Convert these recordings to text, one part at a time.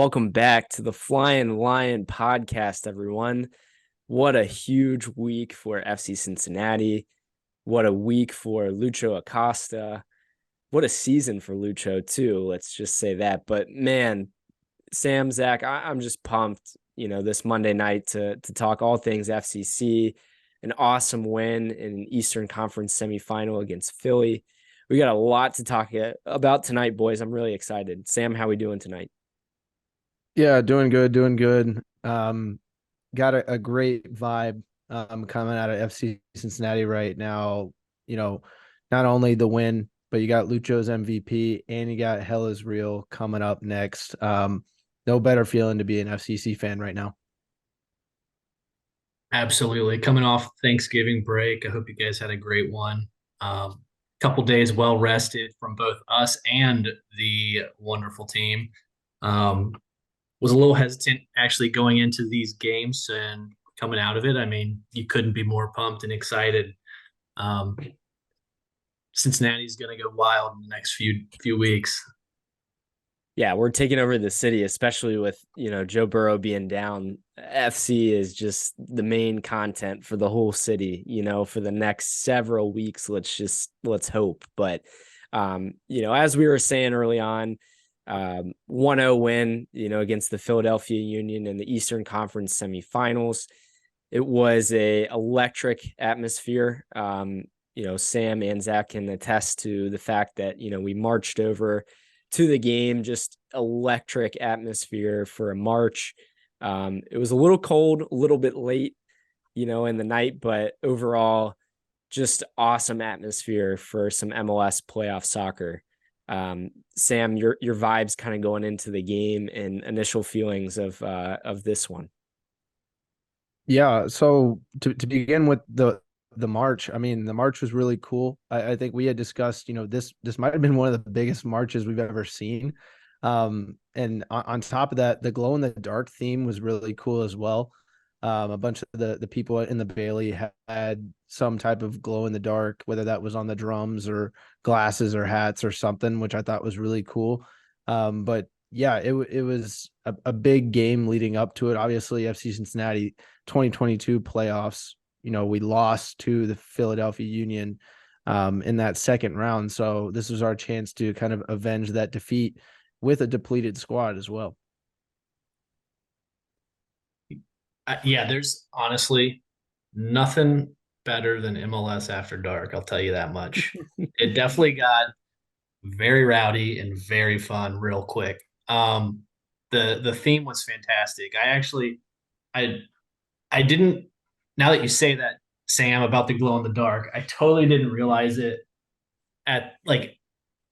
Welcome back to the Flyin podcast, everyone. What a huge week for FC Cincinnati. What a week for Lucho Acosta. What a season for Lucho, too. Let's just say that. But man, Sam, Zach, I'm just pumped, this Monday night to talk all things FCC. An awesome win in an Eastern Conference semifinal against Philly. We got a lot to talk about tonight, boys. I'm really excited. Sam, how we doing tonight? Yeah, doing good, doing good. Got a great vibe coming out of FC Cincinnati right now. You know, not only the win, but you got Lucho's MVP and you got Hell is Real coming up next. No better feeling to be an FCC fan right now. Absolutely. Coming off Thanksgiving break, I hope you guys had a great one. Couple days well rested from both us and the wonderful team. Um, was a little hesitant actually going into these games and coming out of it. I mean, you couldn't be more pumped and excited. Um, Cincinnati's going to go wild in the next few weeks. Yeah, we're taking over the city, especially with, Joe Burrow being down. FC is just the main content for the whole city, for the next several weeks. Let's hope. But, as we were saying early on, 1-0 win, against the Philadelphia Union in the Eastern Conference semifinals. It was a electric atmosphere. Sam and Zach can attest to the fact that, we marched over to the game, just electric atmosphere for a March. It was a little cold, a little bit late, in the night, but overall, just awesome atmosphere for some MLS playoff soccer. Sam, your vibes kind of going into the game and initial feelings of this one. Yeah, so to begin with the march, I mean, the march was really cool. I think we had discussed, this might have been one of the biggest marches we've ever seen. And on top of that, the glow in the dark theme was really cool as well. A bunch of the people in the Bailey had some type of glow in the dark, whether that was on the drums or glasses or hats or something, which I thought was really cool. But yeah, it was a big game leading up to it. Obviously, FC Cincinnati 2022 playoffs. We lost to the Philadelphia Union in that second round. So this was our chance to kind of avenge that defeat with a depleted squad as well. Yeah, there's honestly nothing better than MLS after dark. I'll tell you that much. It definitely got very rowdy and very fun real quick. The theme was fantastic. I I didn't, now that you say that, Sam, about the glow in the dark, I totally didn't realize it at like,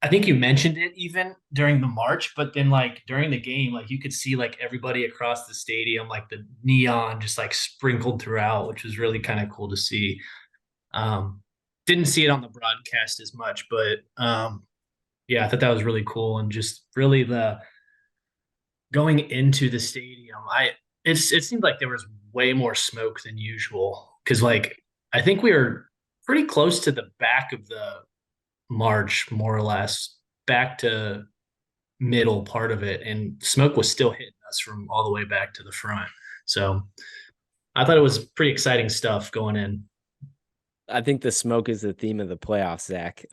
I think you mentioned it even during the march, but then like during the game, like you could see like everybody across the stadium, like the neon just like sprinkled throughout, which was really kind of cool to see. Um, didn't see it on the broadcast as much, but yeah, I thought that was really cool. And just really the going into the stadium, it seemed like there was way more smoke than usual because like I think we were pretty close to the back of the march, more or less, back to middle part of it, and smoke was still hitting us from all the way back to the front. So I thought it was pretty exciting stuff going in. I think the smoke is the theme of the playoffs, Zach.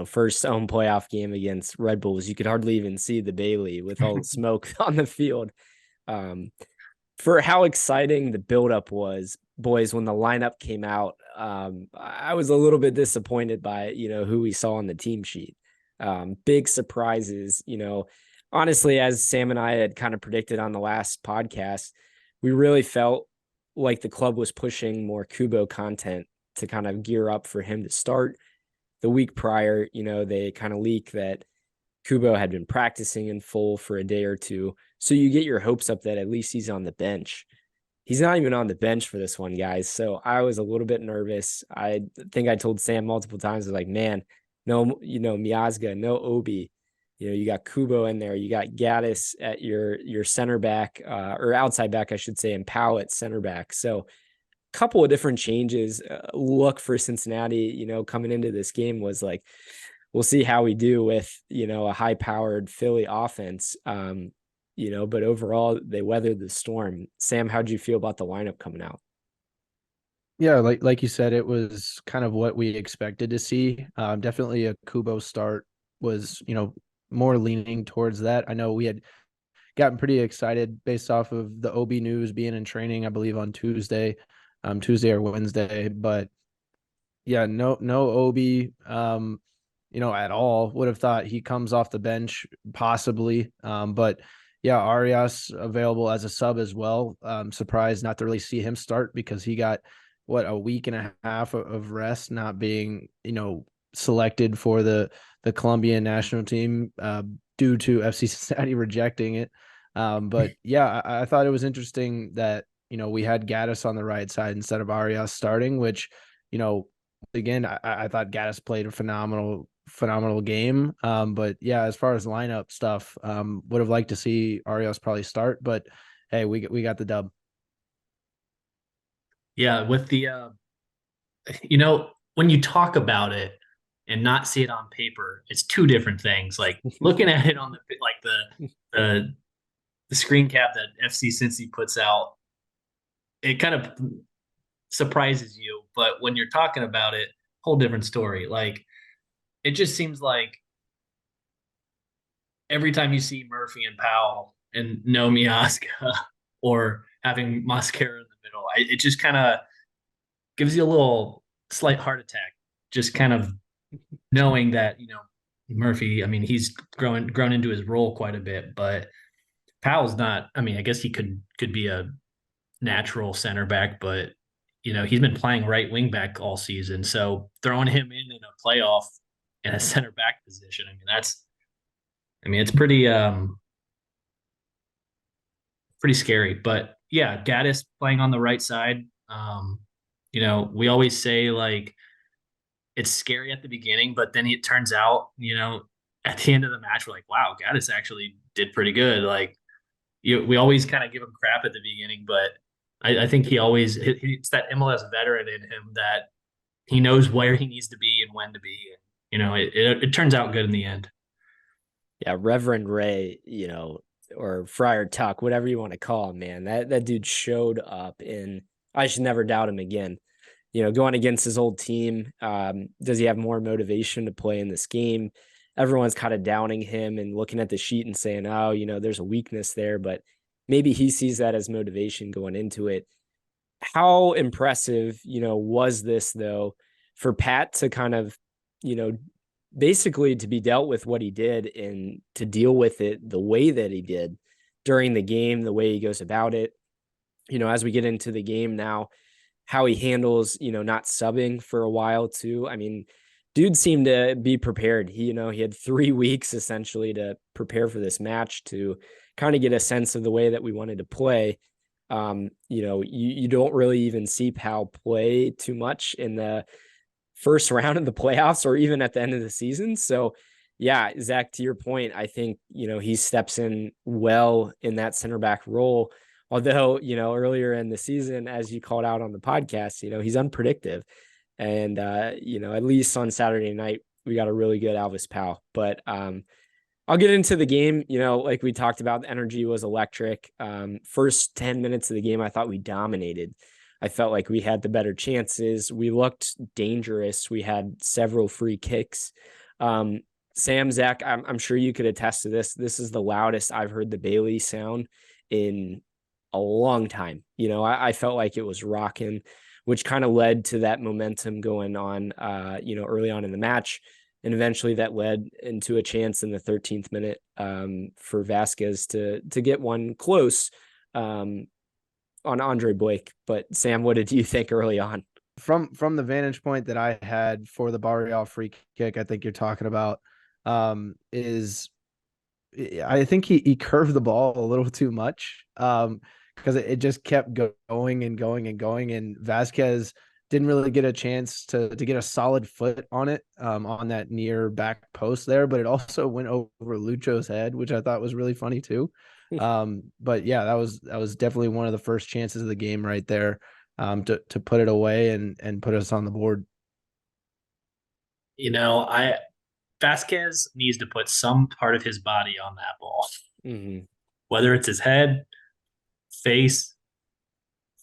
First home playoff game against Red Bulls, you could hardly even see the Bailey with all the smoke on the field. Um, for how exciting the buildup was, boys, when the lineup came out, I was a little bit disappointed by, who we saw on the team sheet. Big surprises, honestly, as Sam and I had kind of predicted on the last podcast, we really felt like the club was pushing more Kubo content to kind of gear up for him to start. The week prior, they kind of leaked that Kubo had been practicing in full for a day or two. So you get your hopes up that at least he's on the bench. He's not even on the bench for this one, guys. So I was a little bit nervous. I think I told Sam multiple times, like, man, no, Miazga, no Obi. You got Kubo in there. You got Gaddis at your center back, or outside back, I should say, and Powell at center back. So a couple of different changes. Look for Cincinnati, coming into this game was like, we'll see how we do with, a high-powered Philly offense. but overall they weathered the storm. Sam, how'd you feel about the lineup coming out? Yeah, like you said, it was kind of what we expected to see. Definitely a Kubo start was, more leaning towards that. I know we had gotten pretty excited based off of the OB news being in training, I believe on Tuesday or Wednesday. But yeah, no OB, at all. Would have thought he comes off the bench possibly. But yeah, Arias available as a sub as well. Surprised not to really see him start because he got a week and a half of rest, not being, selected for the Colombian national team due to FC Cincinnati rejecting it. But yeah, I thought it was interesting that, we had Gaddis on the right side instead of Arias starting, which, again, I thought Gaddis played a phenomenal game. But yeah, as far as lineup stuff, would have liked to see Arias probably start, but hey, we got the dub. Yeah, with the when you talk about it and not see it on paper, it's two different things. Like looking at it on the the screen cap that FC Cincy puts out, it kind of surprises you. But when you're talking about it, whole different story. Like it just seems like every time you see Murphy and Powell and no Miazga or having Mosquera in the middle, it just kind of gives you a little slight heart attack. Just kind of knowing that Murphy. I mean, he's grown into his role quite a bit, but Powell's not. I mean, I guess he could be a natural center back, but he's been playing right wing back all season. So throwing him in a playoff in a center back position, it's pretty scary. But yeah, Gaddis playing on the right side. We always say like it's scary at the beginning, but then it turns out, at the end of the match, we're like, wow, Gaddis actually did pretty good. Like we always kind of give him crap at the beginning, but I think it's that MLS veteran in him that he knows where he needs to be and when to be. And, it turns out good in the end. Yeah, Reverend Ray, or Friar Tuck, whatever you want to call him, man. That dude showed up, and I should never doubt him again. Going against his old team, does he have more motivation to play in this game? Everyone's kind of downing him and looking at the sheet and saying, oh, there's a weakness there, but maybe he sees that as motivation going into it. How impressive, was this though for Pat to kind of, you know, basically to be dealt with what he did and to deal with it the way that he did during the game, the way he goes about it, as we get into the game now, how he handles, not subbing for a while too. I mean, dude seemed to be prepared. He had 3 weeks essentially to prepare for this match to kind of get a sense of the way that we wanted to play. You don't really even see Powell play too much in the first round of the playoffs or even at the end of the season. So yeah, Zach, to your point, I think, he steps in well in that center back role. Although, earlier in the season, as you called out on the podcast, he's unpredictable. And, at least on Saturday night, we got a really good Elvis Powell. But I'll get into the game. Like we talked about, the energy was electric. First 10 minutes of the game, I thought we dominated. I felt like we had the better chances. We looked dangerous. We had several free kicks. Sam, Zach, I'm sure you could attest to this. This is the loudest I've heard the Bailey sound in a long time. I felt like it was rocking, which kind of led to that momentum going on, early on in the match. And eventually that led into a chance in the 13th minute for Vasquez to get one close on Andre Blake. But Sam, what did you think early on? From the vantage point that I had for the Barrial free kick, I think you're talking about is I think he curved the ball a little too much because it just kept going and going and going, and Vasquez didn't really get a chance to get a solid foot on it on that near back post there, but it also went over Lucho's head, which I thought was really funny too. But yeah, that was definitely one of the first chances of the game right there to put it away and put us on the board. Vasquez needs to put some part of his body on that ball. Mm-hmm. whether it's his head, face,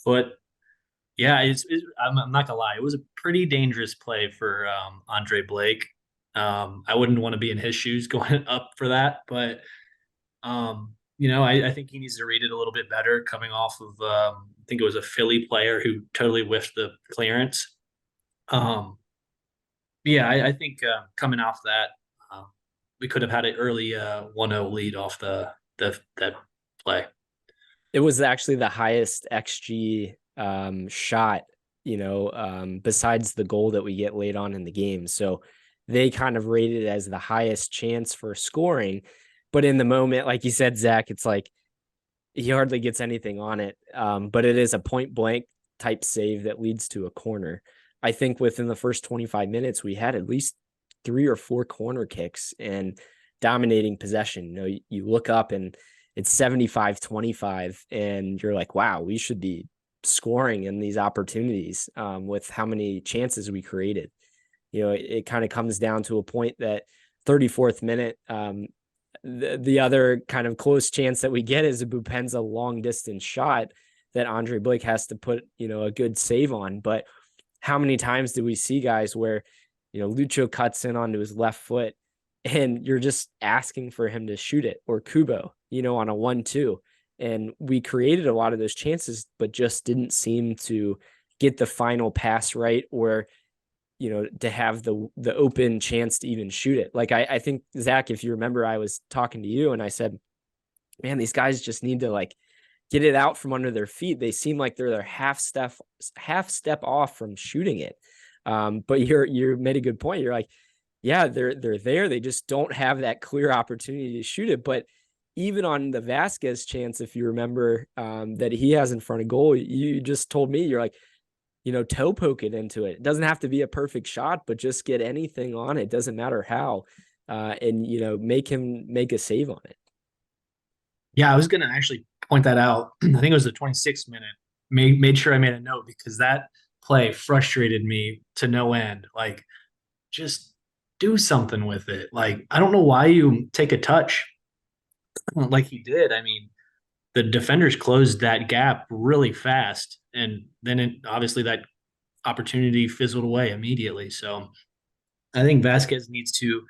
foot. Yeah, I'm not gonna lie. It was a pretty dangerous play for Andre Blake. I wouldn't want to be in his shoes going up for that, but I think he needs to read it a little bit better coming off of, I think it was a Philly player who totally whiffed the clearance. Um, yeah, I think coming off that, we could have had an early 1-0 lead off the that play. It was actually the highest XG shot, besides the goal that we get late on in the game. So they kind of rated it as the highest chance for scoring. But in the moment, like you said, Zach, it's like he hardly gets anything on it. But it is a point blank type save that leads to a corner. I think within the first 25 minutes, we had at least 3 or 4 corner kicks and dominating possession. You look up and it's 75-25, and you're like, wow, we should be scoring in these opportunities with how many chances we created. It kind of comes down to a point that 34th minute, the other kind of close chance that we get is a Bupenza long distance shot that Andre Blake has to put, a good save on. But how many times do we see guys where, Lucho cuts in onto his left foot and you're just asking for him to shoot it, or Kubo, on a 1-2. And we created a lot of those chances, but just didn't seem to get the final pass right, or, to have the open chance to even shoot it. Like I think, Zach, if you remember, I was talking to you and I said, man, these guys just need to like get it out from under their feet. They seem like they're half step off from shooting it. But you made a good point. You're like, yeah, they're there. They just don't have that clear opportunity to shoot it. But even on the Vasquez chance, if you remember, that he has in front of goal, you just told me, you're like, toe poke it into it. It doesn't have to be a perfect shot, but just get anything on it. Doesn't matter how, and make him make a save on it. Yeah, I was gonna actually point that out. I think it was the 26th minute. Made sure I made a note because that play frustrated me to no end. Like, just do something with it. Like, I don't know why you take a touch like he did. I mean, the defenders closed that gap really fast, and then obviously that opportunity fizzled away immediately. So I think Vasquez needs to,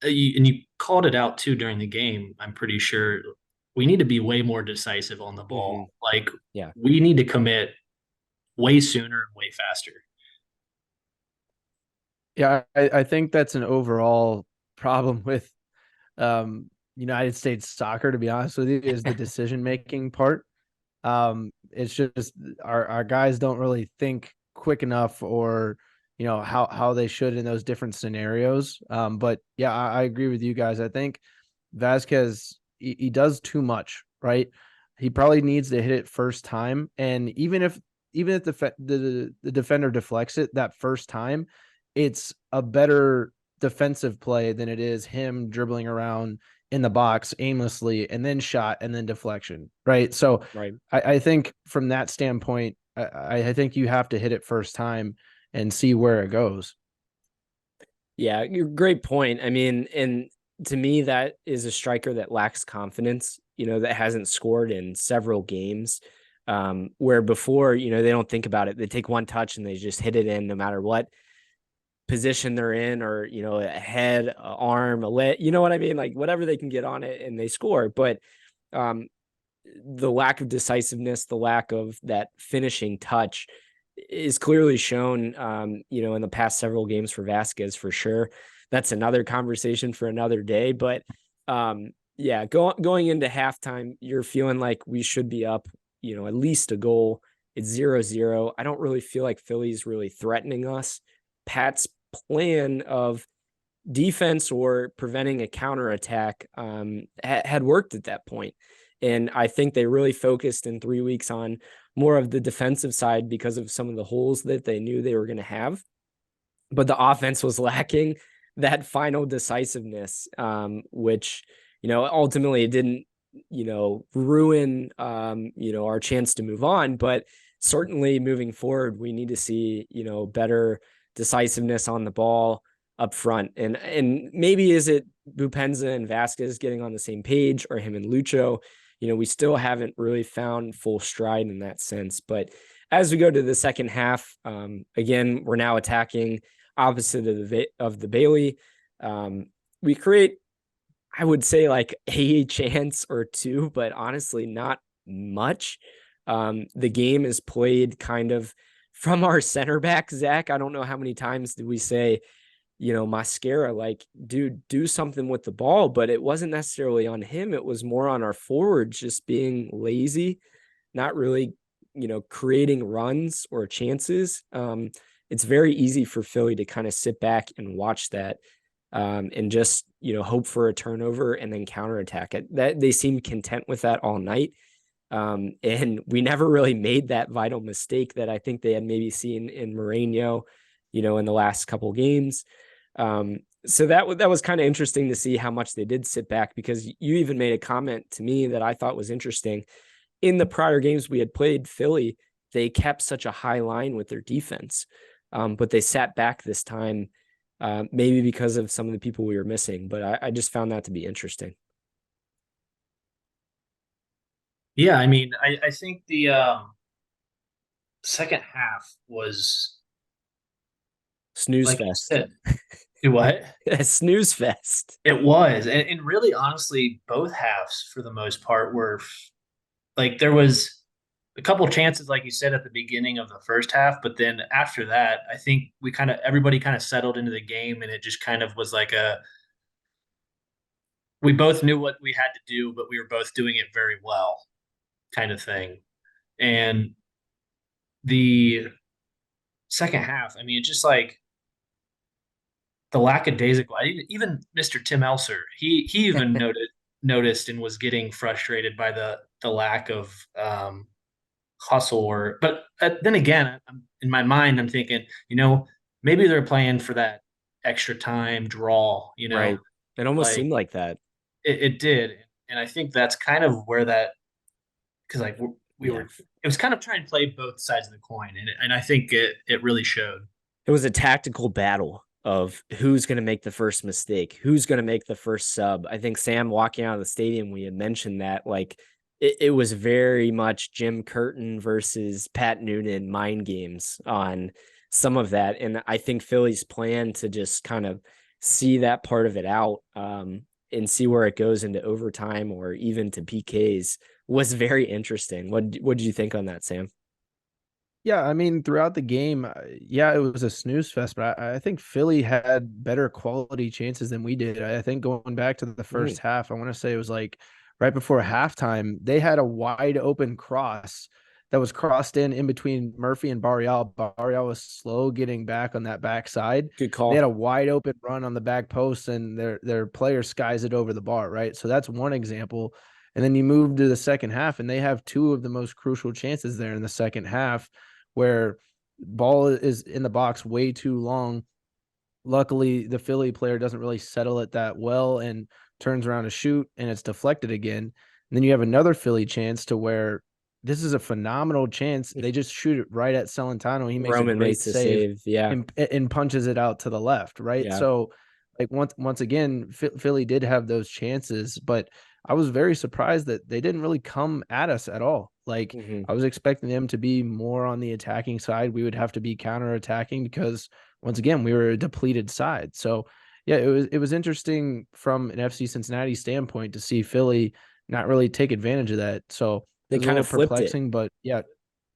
and you called it out too during the game. I'm pretty sure we need to be way more decisive on the ball. Mm-hmm. Like, Yeah, we need to commit way sooner and way faster. Yeah, I think that's an overall problem with United States soccer, to be honest with you, is the decision making part. It's just our guys don't really think quick enough, or how they should in those different scenarios. But yeah, I agree with you guys. I think Vasquez, he does too much, right? He probably needs to hit it first time, and even if the defender deflects it that first time, it's a better defensive play than it is him dribbling around in the box aimlessly and then shot and then deflection, right? So right. I think from that standpoint, I think you have to hit it first time and see where it goes. Yeah, great point. I mean, and to me, that is a striker that lacks confidence, that hasn't scored in several games. Where before, they don't think about it. They take one touch and they just hit it in no matter what position they're in, or, a head, a arm, a leg, you know what I mean? Like whatever they can get on it and they score. But um, the lack of decisiveness, the lack of that finishing touch is clearly shown, in the past several games for Vasquez, for sure. That's another conversation for another day. But yeah, going into halftime, you're feeling like we should be up, at least a goal. It's 0-0. I don't really feel like Philly's really threatening us. Pat's plan of defense or preventing a counterattack had worked at that point. And I think they really focused in 3 weeks on more of the defensive side because of some of the holes that they knew they were going to have. But the offense was lacking that final decisiveness, which, ultimately it didn't, ruin, our chance to move on. But certainly moving forward, we need to see, better decisiveness on the ball up front. And maybe is it Bupenza and Vasquez getting on the same page, or him and Lucho? we still haven't really found full stride in that sense. But as we go to the second half, again, we're now attacking opposite of the Bailey. We create, I would say, like a chance or two, but honestly, not much. The game is played kind of from our center back, Zach. I don't know how many times did we say, Mosquera, like, dude, do something with the ball, but it wasn't necessarily on him. It was more on our forwards just being lazy, not really, creating runs or chances. It's very easy for Philly to kind of sit back and watch that, and just, hope for a turnover and then counterattack it. That they seemed content with that all night. And we never really made that vital mistake that I think they had maybe seen in Mourinho, in the last couple games. So that was kind of interesting to see how much they did sit back, because you even made a comment to me that I thought was interesting. In the prior games we had played Philly, they kept such a high line with their defense, but they sat back this time, maybe because of some of the people we were missing. But I just found that to be interesting. Yeah, I mean, I think the second half was, Snooze like you fest. said, what? A snooze fest. It was. And really, honestly, both halves, for the most part, were like, there was a couple chances, like you said, at the beginning of the first half. But then after that, I think everybody kind of settled into the game, and it just kind of was like we both knew what we had to do, but we were both doing it very well, kind of thing. And the second half, I mean, it's just like the lackadaisical. Even Mr. Tim Elser, he even noticed and was getting frustrated by the lack of hustle. But then again, in my mind, I'm thinking, maybe they're playing for that extra time draw. Right. It almost Like seemed like that. it did, and I think that's kind of where that, because like we Yeah. were, it was kind of trying to play both sides of the coin, and I think it really showed. It was a tactical battle of who's going to make the first mistake, who's going to make the first sub. I think Sam walking out of the stadium, we had mentioned that, like, it was very much Jim Curtin versus Pat Noonan mind games on some of that. And I think Philly's plan to just kind of see that part of it out, and see where it goes into overtime or even to PKs was very interesting. What did you think on that, Sam? Yeah, I mean, throughout the game, yeah, it was a snooze fest, but I think Philly had better quality chances than we did. I think going back to the first half, I want to say it was like right before halftime, they had a wide open cross that was crossed in between Murphy and Barreal. Barreal was slow getting back on that backside. Good They had call. a wide open run on the back post, and their player skies it over the bar, right? So that's one example. And then you move to the second half, and they have two of the most crucial chances there in the second half, where ball is in the box way too long. Luckily, the Philly player doesn't really settle it that well and turns around to shoot, and it's deflected again. And then you have another Philly chance to where this is a phenomenal chance. They just shoot it right at Celentano. He makes a Roman great makes a save save. Yeah. and punches it out to the left, right? Yeah. So, like once again, Philly did have those chances, but I was very surprised that they didn't really come at us at all. Like Mm-hmm. I was expecting them to be more on the attacking side. We would have to be counterattacking because once again, we were a depleted side. So yeah, it was interesting from an FC Cincinnati standpoint to see Philly not really take advantage of that. So it They was a kind little of flipped it. perplexing, but yeah,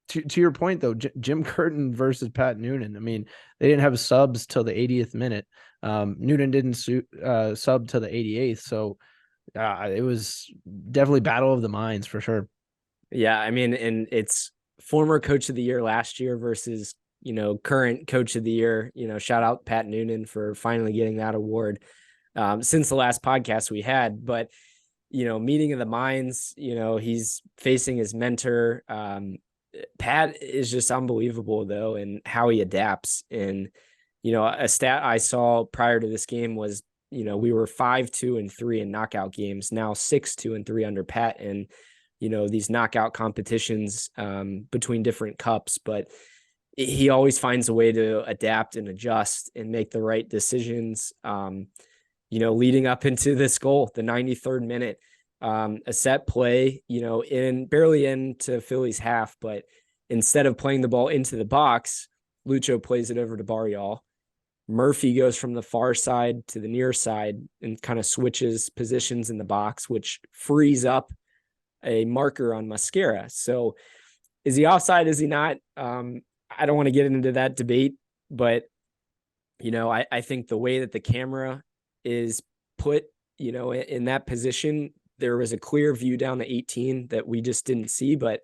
to your point though, Jim Curtin versus Pat Noonan. I mean, they didn't have subs till the 80th minute. Noonan didn't sub to the 88th, so it was definitely battle of the minds for sure. Yeah, I mean, and it's former coach of the year last year versus, current coach of the year. Shout out Pat Noonan for finally getting that award, since the last podcast we had. But, meeting of the minds, he's facing his mentor. Pat is just unbelievable, though, and how he adapts. And, a stat I saw prior to this game was, we were 5-2-3 in knockout games, now 6-2-3 under Pat. And, these knockout competitions, between different cups, but he always finds a way to adapt and adjust and make the right decisions. Leading up into this goal, the 93rd minute, A set play, barely into Philly's half, but instead of playing the ball into the box, Lucho plays it over to Barrial. Murphy goes from the far side to the near side and kind of switches positions in the box, which frees up a marker on Mosquera. So is he offside? Is he not? I don't want to get into that debate, but I think the way that the camera is put, in that position, there was a clear view down the 18 that we just didn't see. But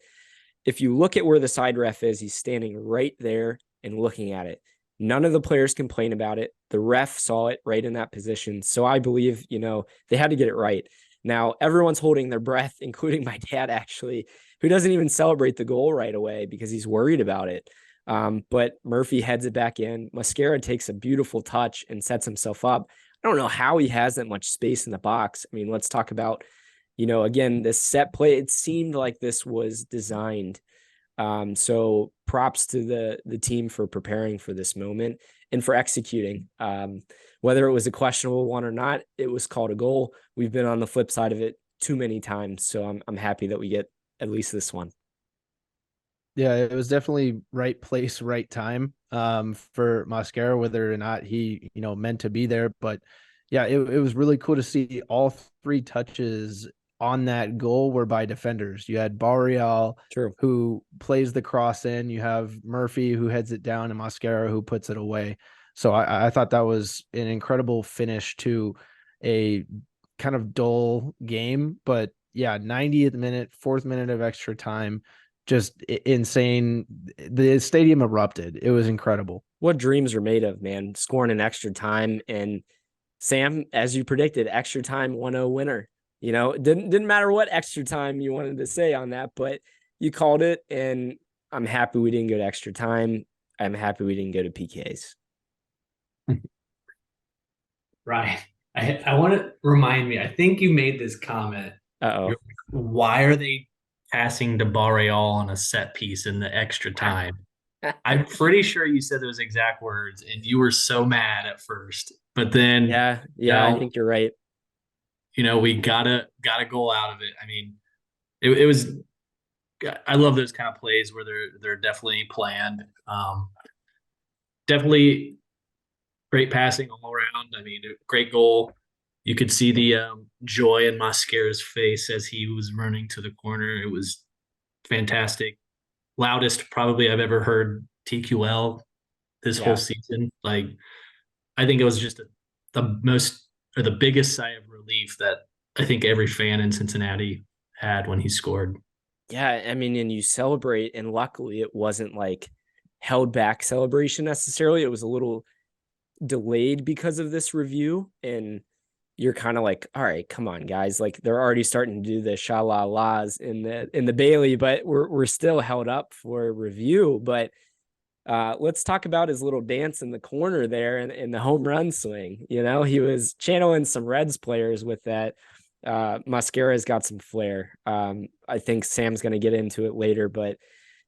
if you look at where the side ref is, he's standing right there and looking at it. None of the players complain about it. The ref saw it right in that position. So I believe, they had to get it right. Now, everyone's holding their breath, including my dad, actually, who doesn't even celebrate the goal right away because he's worried about it. But Murphy heads it back in. Mosquera takes a beautiful touch and sets himself up. I don't know how he has that much space in the box. I mean, let's talk about, again, this set play. It seemed like this was designed. So props to the team for preparing for this moment and for executing. Whether it was a questionable one or not, it was called a goal. We've been on the flip side of it too many times. So I'm happy that we get at least this one. Yeah, it was definitely right place, right time for Mosquera, whether or not he, meant to be there. But yeah, it was really cool to see all three touches on that goal were by defenders. You had Barrial, True, who plays the cross in. You have Murphy, who heads it down, and Mosquera, who puts it away. So I thought that was an incredible finish to a kind of dull game. But yeah, 90th minute, 4th minute of extra time, just insane. The stadium erupted. It was incredible. what dreams are made of, man. Scoring in extra time. And Sam, as you predicted, extra time 1-0 winner. It didn't matter what extra time you wanted to say on that, but you called it, and I'm happy we didn't go to extra time. I'm happy we didn't go to PKs. Right. I want to remind me, I think you made this comment. Uh-oh. You're like, why are they passing to Barreal on a set piece in the extra time? I'm pretty sure you said those exact words, and you were so mad at first. But then, Yeah, I think you're right. we got a goal out of it. I mean, it was. I love those kind of plays where they're definitely planned. Definitely great passing all around. I mean, great goal. You could see the joy in Mosquera's face as he was running to the corner. It was fantastic. Loudest probably I've ever heard TQL this whole Yeah. season. Like, I think it was just the most or the biggest sigh of relief that I think every fan in Cincinnati had when he scored. Yeah, I mean, and you celebrate, and luckily it wasn't like held back celebration necessarily. It was a little delayed because of this review, and you're kind of like, all right, come on, guys. Like, they're already starting to do the sha-la-las in the Bailey, but we're still held up for review. But let's talk about his little dance in the corner there and in the home run swing. He was channeling some Reds players with that. Mosquera's got some flair. I think Sam's going to get into it later, but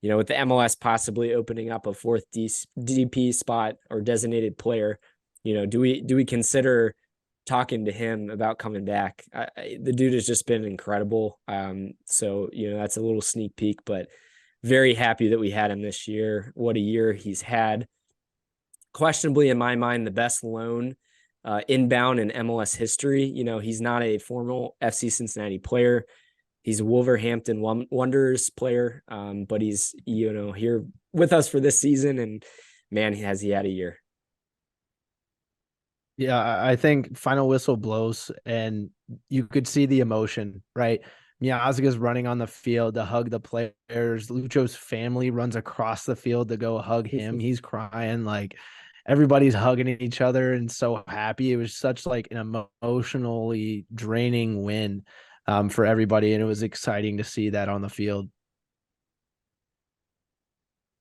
with the MLS possibly opening up a fourth DP spot or designated player, do we consider talking to him about coming back? The dude has just been incredible. So that's a little sneak peek, but very happy that we had him this year. What a year he's had. Questionably, in my mind, the best loan inbound in MLS history. He's not a formal FC Cincinnati player. He's a Wolverhampton Wanderers player, but he's here with us for this season, and man, has he had a year. Yeah, I think final whistle blows and you could see the emotion, right? Miazga's running on the field to hug the players. Lucho's family runs across the field to go hug him. He's crying, like everybody's hugging each other and so happy. It was such like an emotionally draining win for everybody, and it was exciting to see that on the field.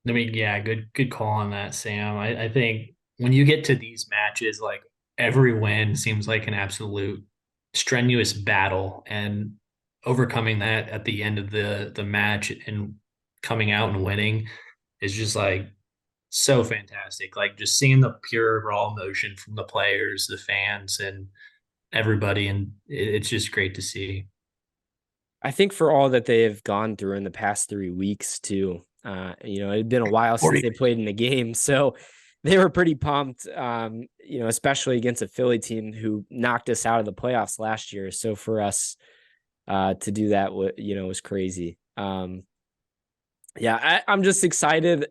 I mean, yeah, good call on that, Sam. I think when you get to these matches, like every win seems like an absolute strenuous battle, and overcoming that at the end of the match and coming out and winning is just like so fantastic. Like just seeing the pure raw emotion from the players, the fans, and everybody, and it's just great to see. I think for all that they have gone through in the past 3 weeks too, it had been a while since 40. they played in a game. So they were pretty pumped, especially against a Philly team who knocked us out of the playoffs last year. So for us to do that, was crazy. I'm just excited,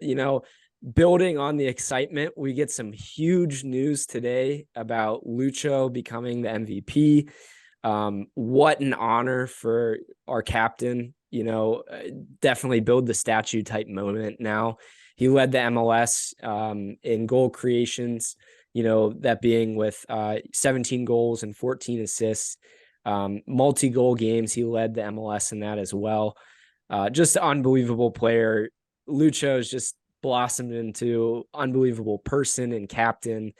building on the excitement. We get some huge news today about Lucho becoming the MVP. What an honor for our captain, definitely build the statue type moment now. He led the MLS in goal creations, that being with 17 goals and 14 assists, multi-goal games. He led the MLS in that as well. Just an unbelievable player. Lucho's just blossomed into unbelievable person and captain.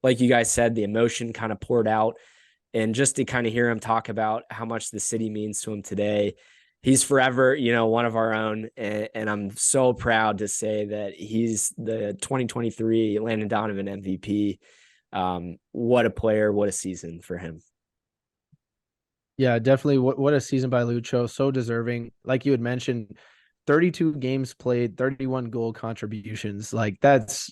Like you guys said, the emotion kind of poured out. And just to kind of hear him talk about how much the city means to him today, he's forever, one of our own. And I'm so proud to say that he's the 2023 Landon Donovan MVP. What a player, what a season for him. Yeah, definitely. What a season by Lucho. So deserving. Like you had mentioned, 32 games played, 31 goal contributions. Like that's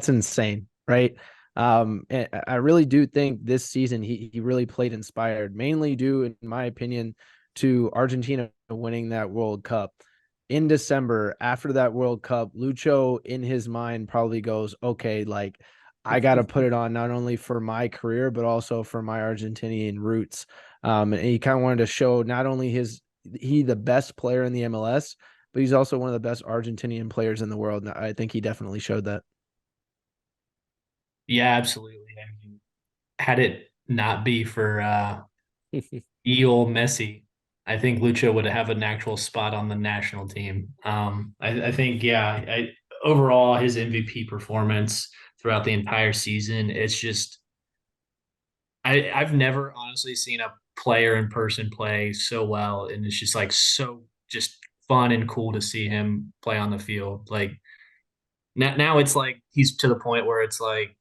insane, right? And I really do think this season he really played inspired, mainly due, in my opinion, to Argentina winning that World Cup. In December, after that World Cup, Lucho in his mind probably goes, okay, like I got to put it on not only for my career, but also for my Argentinian roots. And he kind of wanted to show not only he the best player in the MLS, but he's also one of the best Argentinian players in the world. And I think he definitely showed that. Yeah, absolutely. I mean, had it not be for Eel Messi, I think Lucho would have an actual spot on the national team. I think, yeah, overall his MVP performance throughout the entire season, it's just I've never honestly seen a player in person play so well, and it's just like so just fun and cool to see him play on the field. Like now it's like he's to the point where it's like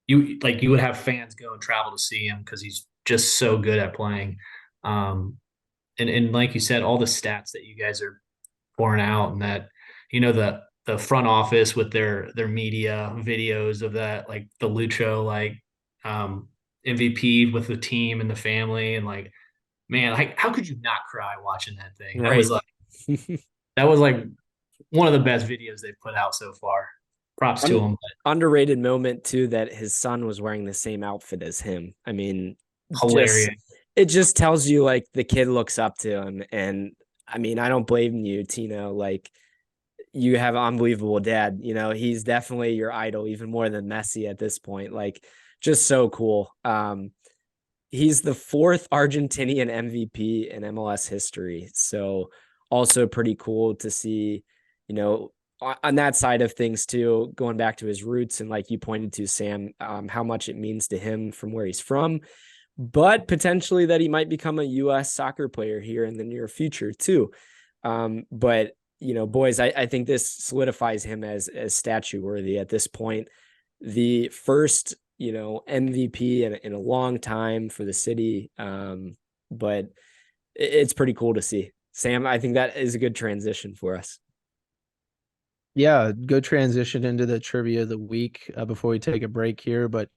you would have fans go and travel to see him because he's just so good at playing. Um, and like you said, all the stats that you guys are pouring out, and that the front office with their media videos of that, like the Lucho um, MVP with the team and the family, and like man, like how could you not cry watching that thing? That was Right. like that was like one of the best videos they've put out so far. Props to him. Underrated moment too, that his son was wearing the same outfit as him. I mean, just Hilarious. it just tells you like the kid looks up to him. And I mean, I don't blame you, Tino. Like you have an unbelievable dad. He's definitely your idol, even more than Messi at this point. Like just so cool. He's the fourth Argentinian MVP in MLS history. So also pretty cool to see, on that side of things too, going back to his roots and like you pointed to, Sam, how much it means to him from where he's from, but potentially that he might become a U.S. soccer player here in the near future too. But boys, I think this solidifies him as statue worthy at this point. The first, MVP in a long time for the city. But it's pretty cool to see. Sam, I think that is a good transition for us. Yeah, good transition into the trivia of the week before we take a break here. But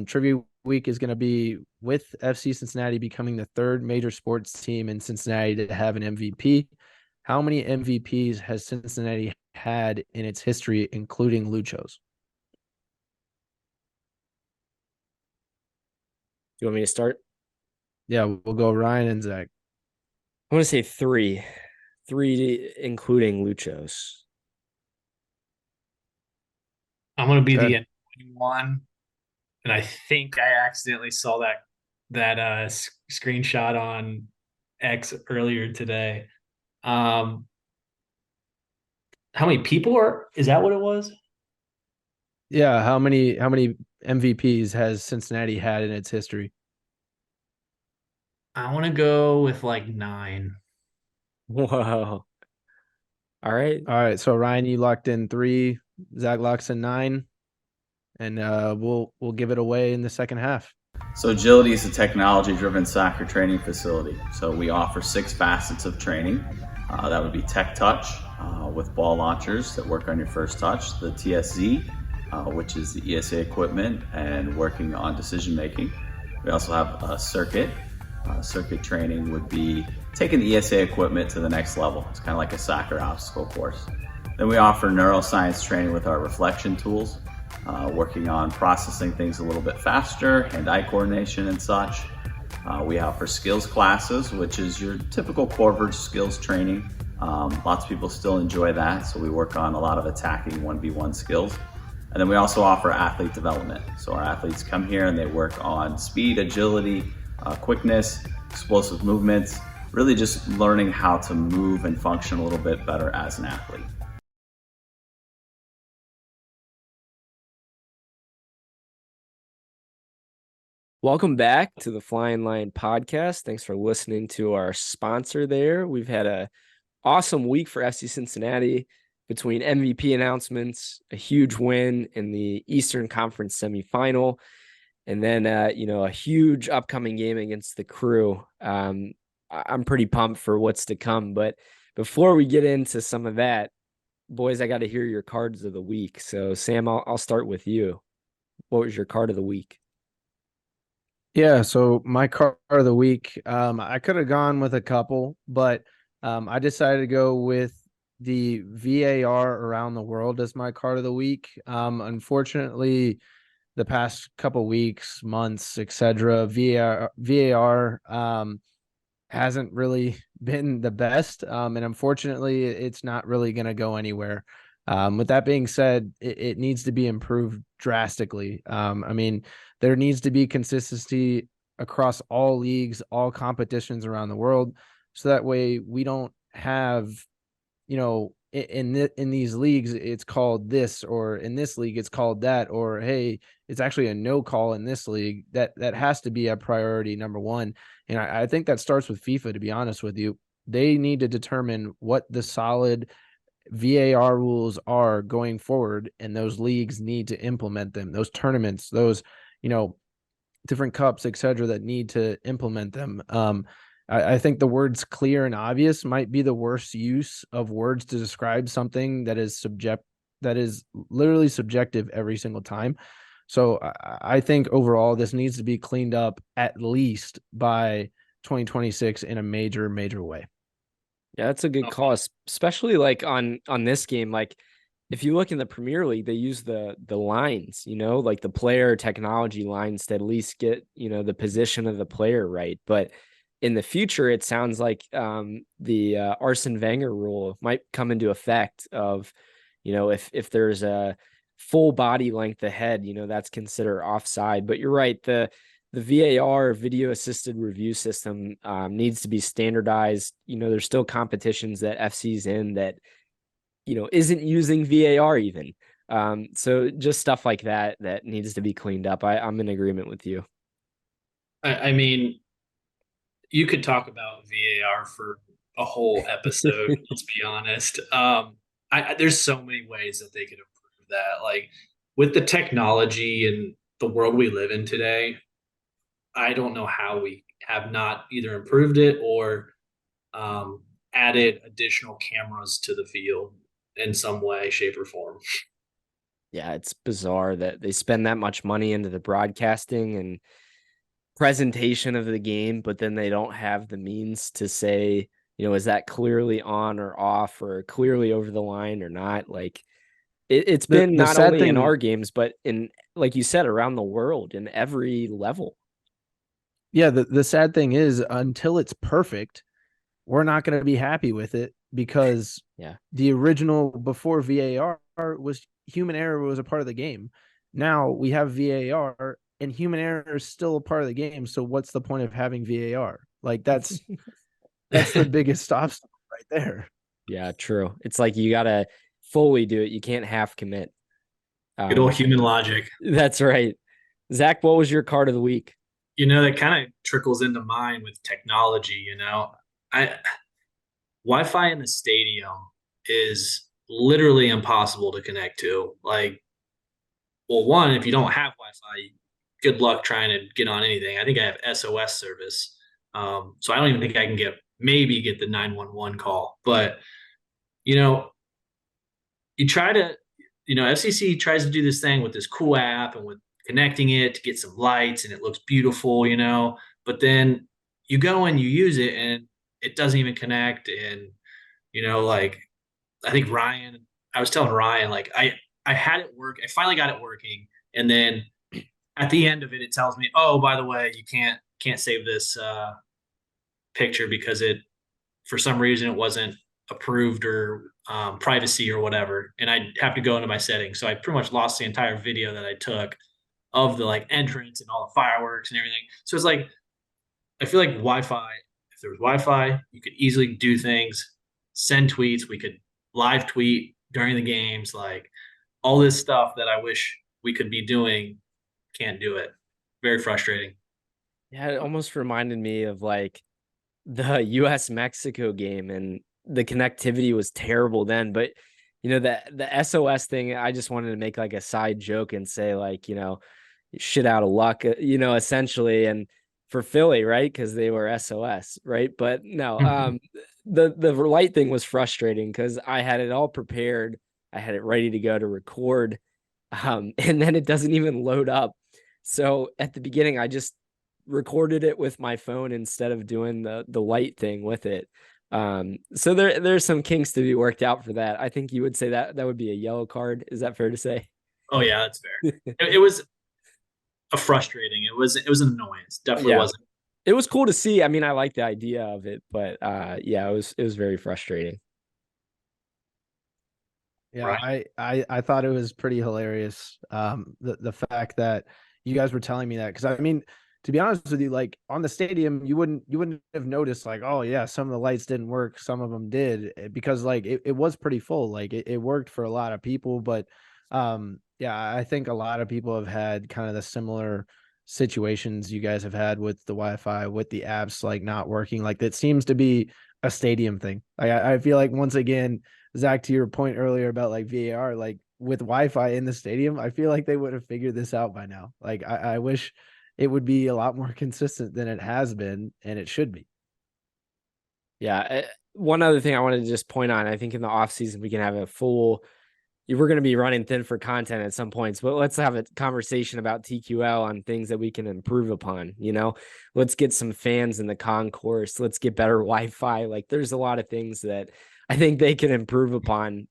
trivia week is going to be with FC Cincinnati becoming the third major sports team in Cincinnati to have an MVP. How many MVPs has Cincinnati had in its history, including Lucho's? You want me to start? Yeah, we'll go Ryan and Zach. I want to say three, including Luchos. I'm gonna be Good. the one, and I think I accidentally saw that screenshot on X earlier today. Um, how many people are? Is that what it was? Yeah, how many MVPs has Cincinnati had in its history? I want to go with like 9. Whoa. All right. All right, so Ryan, you locked in 3, Zach locks in 9, and we'll give it away in the second half. So Agility is a technology-driven soccer training facility. So we offer 6 facets of training. That would be Tech Touch with ball launchers that work on your first touch, the TSZ, which is the ESA equipment and working on decision making. We also have a circuit. Circuit training would be taking the ESA equipment to the next level. It's kind of like a soccer obstacle course. Then we offer neuroscience training with our reflection tools, working on processing things a little bit faster, hand-eye coordination and such. We offer skills classes, which is your typical core skills training. Lots of people still enjoy that, so we work on a lot of attacking 1v1 skills. And then we also offer athlete development. So our athletes come here and they work on speed, agility, quickness, explosive movements, really just learning how to move and function a little bit better as an athlete. Welcome back to the Flyin podcast. Thanks for listening to our sponsor there. We've had a awesome week for FC Cincinnati between MVP announcements, a huge win in the Eastern Conference semifinal, and then a huge upcoming game against the Crew. I'm pretty pumped for what's to come. But before we get into some of that, boys, I got to hear your cards of the week. So Sam, I'll start with you. What was your card of the week? Yeah, so my card of the week, I could have gone with a couple, but I decided to go with the VAR around the world as my card of the week. Unfortunately, the past couple weeks, months, etc., VAR hasn't really been the best, and unfortunately, it's not really going to go anywhere. With that being said, it needs to be improved drastically. I mean, there needs to be consistency across all leagues, all competitions around the world, so that way we don't have, in these leagues it's called this, or in this league it's called that, or hey, it's actually a no call in this league. That has to be a priority number one. And I think that starts with FIFA, to be honest with you. They need to determine what the solid VAR rules are going forward, and those leagues need to implement them. Those tournaments, those, different cups, etc., that need to implement them. I think the words clear and obvious might be the worst use of words to describe something that is literally subjective every single time. So I think overall this needs to be cleaned up at least by 2026 in a major way. Yeah, that's a good call, especially like on this game. Like if you look in the Premier League, they use the lines, like the player technology lines to at least get, the position of the player right. But in the future, it sounds like the Arsene Wenger rule might come into effect of, if there's a full body length ahead, that's considered offside. But you're right, the VAR, video assisted review system, needs to be standardized. There's still competitions that FC's in that, isn't using VAR even. So just stuff like that needs to be cleaned up. I'm in agreement with you. I mean, you could talk about VAR for a whole episode. Let's be honest. There's so many ways that they could improve that. Like with the technology and the world we live in today, I don't know how we have not either improved it or added additional cameras to the field in some way, shape, or form. Yeah, it's bizarre that they spend that much money into the broadcasting and presentation of the game, but then they don't have the means to say, is that clearly on or off, or clearly over the line or not? Like it's been not only in our games, but in, like you said, around the world in every level. Yeah, the sad thing is, until it's perfect, we're not going to be happy with it, because the original before VAR was human error was a part of the game. Now we have VAR and human error is still a part of the game. So what's the point of having VAR? Like that's the biggest obstacle right there. Yeah, true. It's like you got to fully do it. You can't half commit. Good old human logic. That's right. Zach, what was your card of the week? That kind of trickles into mine with technology. Wi-Fi in the stadium is literally impossible to connect to. Like, well, one, if you don't have Wi-Fi, good luck trying to get on anything. I think I have SOS service. So I don't even think I can maybe get the 911 call. But, you know, you try to, FCC tries to do this thing with this cool app and with connecting it to get some lights and it looks beautiful, but then you go and you use it and it doesn't even connect. And, like I think I was telling Ryan, like I had it work. I finally got it working. And then at the end of it, it tells me, oh, by the way, you can't save this picture because for some reason it wasn't approved or privacy or whatever. And I have to go into my settings. So I pretty much lost the entire video that I took of the like entrance and all the fireworks and everything. So it's like, I feel like Wi-Fi, if there was Wi-Fi, you could easily do things, send tweets. We could live tweet during the games, like all this stuff that I wish we could be doing. Can't do it. Very frustrating. Yeah, it almost reminded me of like the US Mexico game, and the connectivity was terrible then. But the SOS thing, I just wanted to make like a side joke and say like, shit out of luck, essentially, and for Philly, right? Because they were SOS, right? But no, the light thing was frustrating because I had it all prepared. I had it ready to go to record. And then it doesn't even load up. So at the beginning, I just recorded it with my phone instead of doing the light thing with it. So there's some kinks to be worked out for that. I think you would say that would be a yellow card. Is that fair to say? Oh yeah, that's fair. It was frustrating. It was an annoyance. Definitely wasn't. It was cool to see. I mean, I like the idea of it, but yeah, it was very frustrating. Yeah, Right. I thought it was pretty hilarious. The fact that you guys were telling me that, because I mean, to be honest with you, like on the stadium, you wouldn't have noticed like, oh yeah, some of the lights didn't work, some of them did, because like it was pretty full. Like it worked for a lot of people, but yeah, I think a lot of people have had kind of the similar situations you guys have had with the Wi-Fi, with the apps like not working. Like that seems to be a stadium thing. Like I feel like once again, Zach, to your point earlier about like VAR, like with Wi-Fi in the stadium, I feel like they would have figured this out by now. Like I wish it would be a lot more consistent than it has been, and it should be. Yeah. One other thing I wanted to just point on, I think in the off season we can have a full. We're going to be running thin for content at some points, but let's have a conversation about TQL on things that we can improve upon. Let's get some fans in the concourse. Let's get better Wi-Fi. Like there's a lot of things that I think they can improve upon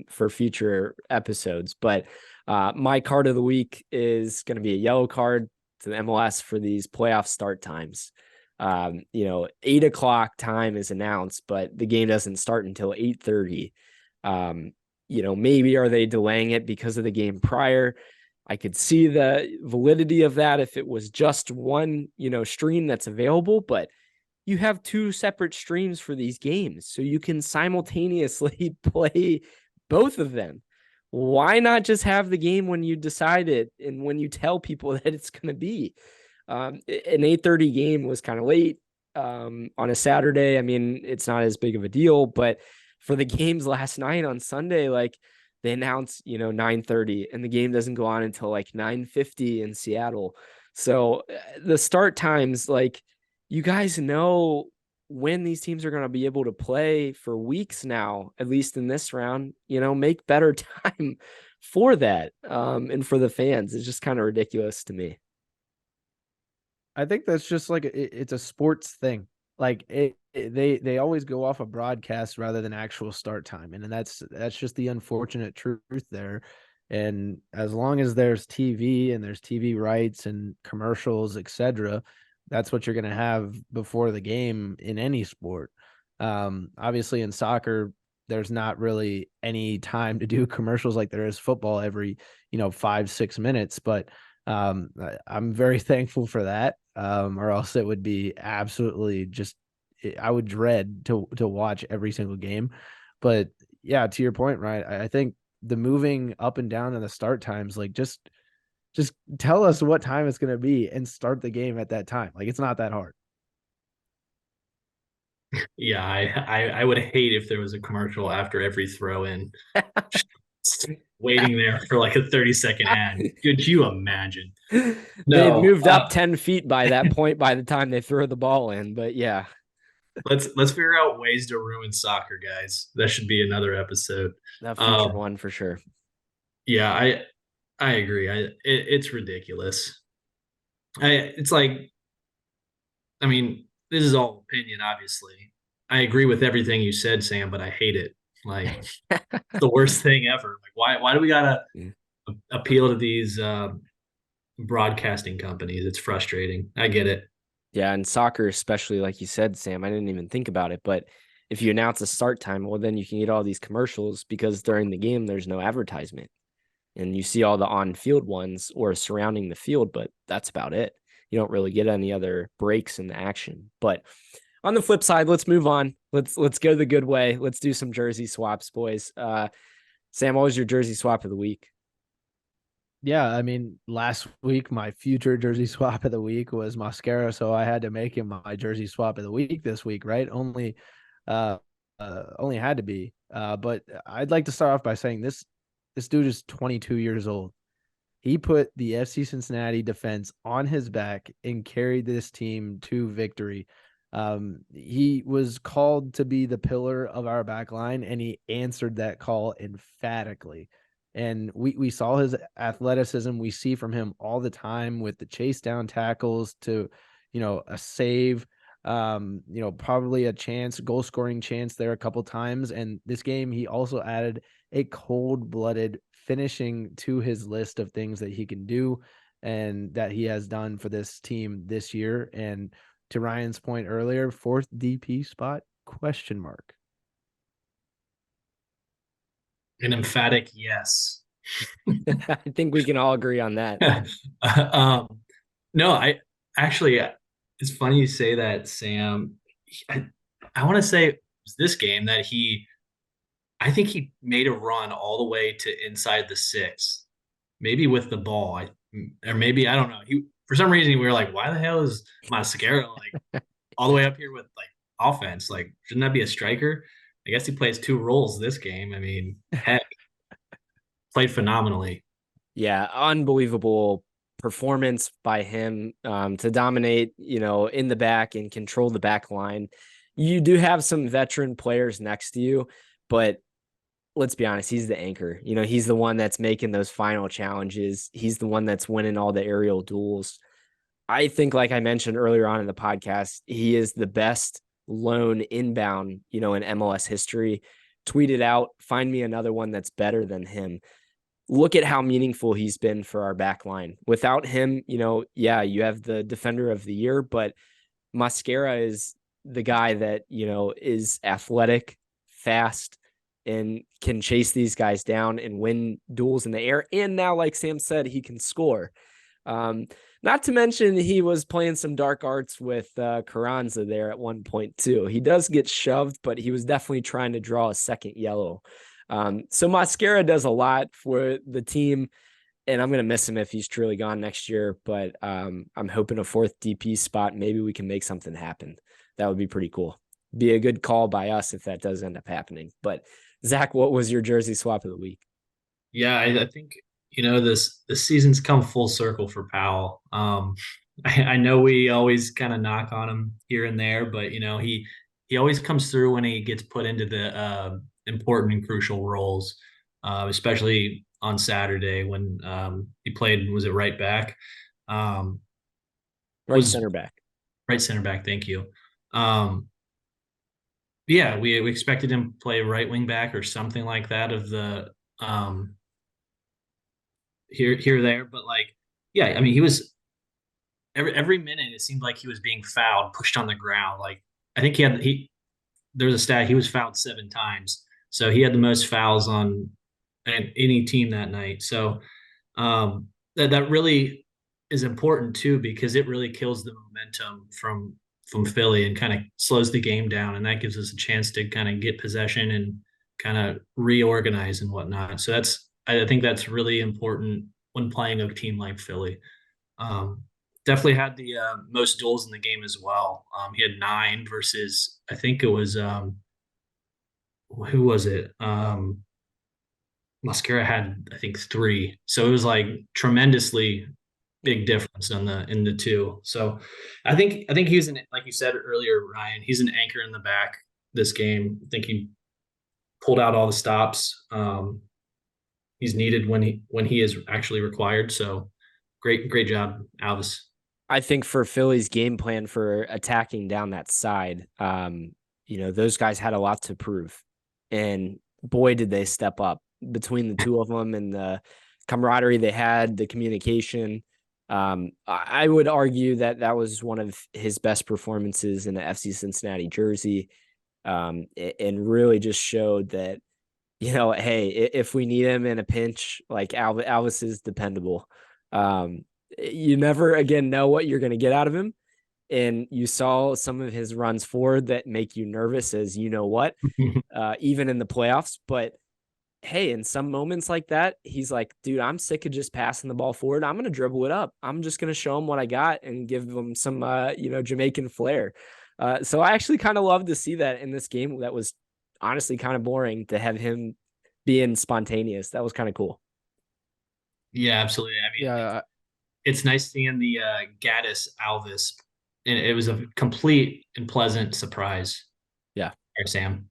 for future episodes. But my card of the week is going to be a yellow card to the MLS for these playoff start times. 8:00 time is announced, but the game doesn't start until 8:30. Maybe are they delaying it because of the game prior? I could see the validity of that if it was just one, stream that's available, but you have two separate streams for these games, so you can simultaneously play both of them. Why not just have the game when you decide it and when you tell people that it's going to be? An 8:30 game was kind of late on a Saturday. I mean, it's not as big of a deal, but for the games last night on Sunday, like they announced, 9:30 and the game doesn't go on until like 9:50 in Seattle. So the start times, like you guys know when these teams are going to be able to play for weeks now, at least in this round, make better time for that. And for the fans, it's just kind of ridiculous to me. I think that's just like it's a sports thing. Like they always go off a broadcast rather than actual start time, and that's just the unfortunate truth there. And as long as there's TV and there's TV rights and commercials, etc., that's what you're going to have before the game in any sport. Obviously, in soccer, there's not really any time to do commercials like there is football every 5-6 minutes, but I'm very thankful for that. Or else it would be absolutely just, I would dread to watch every single game. But yeah, to your point, right? I think the moving up and down in the start times, like just tell us what time it's going to be and start the game at that time. Like it's not that hard. Yeah, I would hate if there was a commercial after every throw in. waiting there for like a 30-second ad. Could you imagine? They've No, moved up 10 feet by that point by the time they throw the ball in. But yeah, let's figure out ways to ruin soccer, guys. That should be another episode. that future one for sure. Yeah, I agree. It's ridiculous. It's like, I mean, this is all opinion, obviously. I agree with everything you said, Sam, but I hate it. Like, it's the worst thing ever. Like, why do we gotta appeal to these broadcasting companies? It's frustrating. I get it. Yeah, and soccer, especially like you said, Sam, I didn't even think about it, but if you announce a start time, well, then you can get all these commercials because during the game there's no advertisement, and you see all the on-field ones or surrounding the field, but that's about it. You don't really get any other breaks in the action. But on the flip side, let's move on. Let's go the good way. Let's do some jersey swaps, boys. Sam, what was your jersey swap of the week? Yeah, I mean, last week my future jersey swap of the week was Mosquera, so I had to make him my jersey swap of the week this week, right? Only had to be. But I'd like to start off by saying this dude is 22 years old. He put the FC Cincinnati defense on his back and carried this team to victory. He was called to be the pillar of our back line, and he answered that call emphatically. And we saw his athleticism. We see from him all the time with the chase down tackles to, a save, probably a goal scoring chance there a couple times. And this game, he also added a cold-blooded finishing to his list of things that he can do and that he has done for this team this year. And to Ryan's point earlier, 4th DP spot, ? An emphatic yes. I think we can all agree on that. No, I actually, it's funny you say that, Sam. I want to say it was this game that I think he made a run all the way to inside the 6, maybe with the ball, or maybe I don't know. For some reason we were like, why the hell is Mascara like all the way up here with like offense? Like, shouldn't that be a striker? I guess he plays 2 roles this game. I mean, heck, played phenomenally. Yeah, unbelievable performance by him to dominate, in the back and control the back line. You do have some veteran players next to you, but let's be honest, he's the anchor. He's the one that's making those final challenges. He's the one that's winning all the aerial duels. I think, like I mentioned earlier on in the podcast, he is the best lone inbound, in MLS history. Tweet it out. Find me another one that's better than him. Look at how meaningful he's been for our back line. Without him, you have the defender of the year, but Mosquera is the guy that, is athletic, fast, and can chase these guys down and win duels in the air. And now, like Sam said, he can score. Not to mention he was playing some dark arts with Carranza there at one point too. He does get shoved, but he was definitely trying to draw a second yellow. So Mosquera does a lot for the team, and I'm going to miss him if he's truly gone next year, but I'm hoping a 4th DP spot, maybe we can make something happen. That would be pretty cool. Be a good call by us if that does end up happening. But Zach, what was your jersey swap of the week? Yeah, I think, this season's come full circle for Powell. I know we always kind of knock on him here and there, but he always comes through when he gets put into the important and crucial roles, especially on Saturday when he played. Was it right back? Center back. Right center back. Thank you. Yeah, we expected him to play right wing back or something like that of the here there, but like, yeah, I mean, he was every minute it seemed like he was being fouled, pushed on the ground. Like, I think there was a stat, he was fouled 7 times, so he had the most fouls on any team that night. So that really is important too, because it really kills the momentum from Philly and kind of slows the game down, and that gives us a chance to kind of get possession and kind of reorganize and whatnot. So I think that's really important when playing a team like Philly. Definitely had the most duels in the game as well. He had 9 versus, I think it was who was it? Mosquera had, I think, 3. So it was like tremendously big difference in the two. So I think he's an, like you said earlier, Ryan, he's an anchor in the back this game. I think he pulled out all the stops. He's needed when he is actually required. So great job, Alvis. I think for Philly's game plan for attacking down that side, those guys had a lot to prove. And boy, did they step up between the two of them and the camaraderie they had, the communication. I would argue that that was one of his best performances in the FC Cincinnati jersey, and really just showed that, hey, if we need him in a pinch, like Alvis is dependable. You never again know what you're going to get out of him. And you saw some of his runs forward that make you nervous, as even in the playoffs. But hey, in some moments like that, he's like, dude, I'm sick of just passing the ball forward. I'm going to dribble it up. I'm just going to show him what I got and give him some, Jamaican flair. So I actually kind of love to see that in this game. That was honestly kind of boring to have him being spontaneous. That was kind of cool. Yeah, absolutely. I mean, Yeah, it's nice seeing the Gaddis Alvis, and it was a complete and pleasant surprise. Yeah. There, Sam.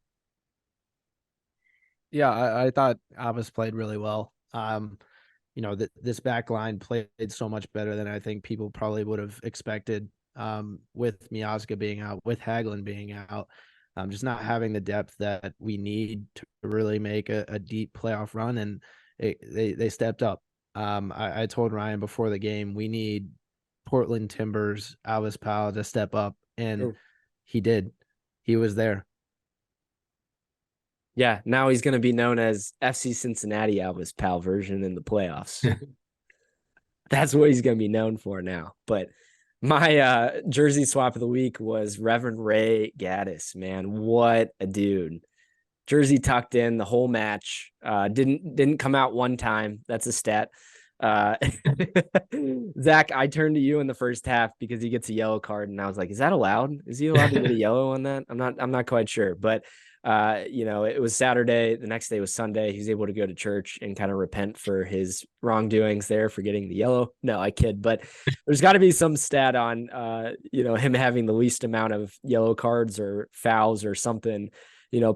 yeah, I thought Abbas played really well. This back line played so much better than I think people probably would have expected. With Miazga being out, with Hagelin being out, just not having the depth that we need to really make a deep playoff run, and they stepped up. I told Ryan before the game, we need Portland Timbers, Alvis Powell to step up, and he did. He was there. Yeah, now he's going to be known as FC Cincinnati Alvis Pal version in the playoffs. That's what he's going to be known for now. But my jersey swap of the week was Reverend Ray Gaddis. Man, what a dude. Jersey tucked in the whole match. Didn't come out one time. That's a stat. Zach, I turned to you in the first half because he gets a yellow card, and I was like, "Is that allowed? Is he allowed to get a yellow on that?" I'm not quite sure, but it was Saturday. The next day was Sunday. He was able to go to church and kind of repent for his wrongdoings there for getting the yellow. No, I kid, but there's got to be some stat on him having the least amount of yellow cards or fouls or something,